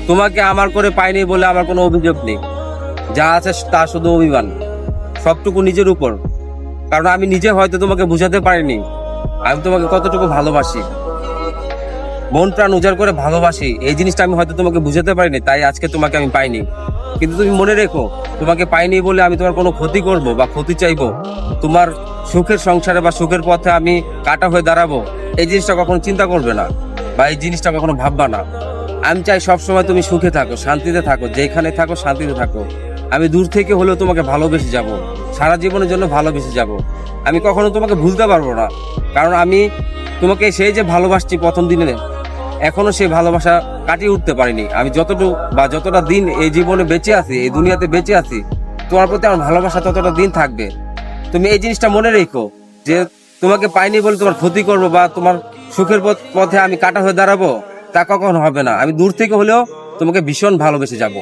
তোমাকে আমার করে পাইনি বলে আমার কোনো অভিযোগ নেই, যা আছে তা শুধু অভিমান, সবটুকু নিজের উপর। কারণ আমি নিজে হয়তো তোমাকে বুঝাতে পারিনি আমি তোমাকে কতটুকু ভালোবাসি, মন প্রাণ উজাড় করে ভালোবাসি। এই জিনিসটা আমি হয়তো তোমাকে বুঝাতে পারিনি, তাই আজকে তোমাকে আমি পাইনি। কিন্তু তুমি মনে রেখো, তোমাকে পাইনি বলে আমি তোমার কোনো ক্ষতি করব বা ক্ষতি চাইবো, তোমার সুখের সংসারে বা সুখের পথে আমি কাটা হয়ে দাঁড়াবো, এই জিনিসটা কখনো চিন্তা করবে না বা এই জিনিসটা কখনো ভাববা না। আমি চাই সবসময় তুমি সুখে থাকো, শান্তিতে থাকো, যেখানে থাকো শান্তিতে থাকো। আমি দূর থেকে হলেও তোমাকে ভালোবেসে যাব, সারা জীবনের জন্য ভালোবেসে যাব। আমি কখনো তোমাকে ভুলতে পারবো না, কারণ আমি তোমাকে সেই যে ভালোবাসছি প্রথম দিনে, এখনো সেই ভালোবাসা কাটিয়ে উঠতে পারিনি। আমি যতটুকু বা যতটা দিন এই জীবনে বেঁচে আছি, এই দুনিয়াতে বেঁচে আছি, তোমার প্রতি আমার ভালোবাসা ততটা দিন থাকবে। তুমি এই জিনিসটা মনে রেখো যে তোমাকে পাইনি বলে তোমার ক্ষতি করবো বা তোমার সুখের পথে আমি কাটা হয়ে দাঁড়াবো, তা কখনো হবে না। আমি দূর থেকে হলেও তোমাকে ভীষণ ভালোবেসে যাব।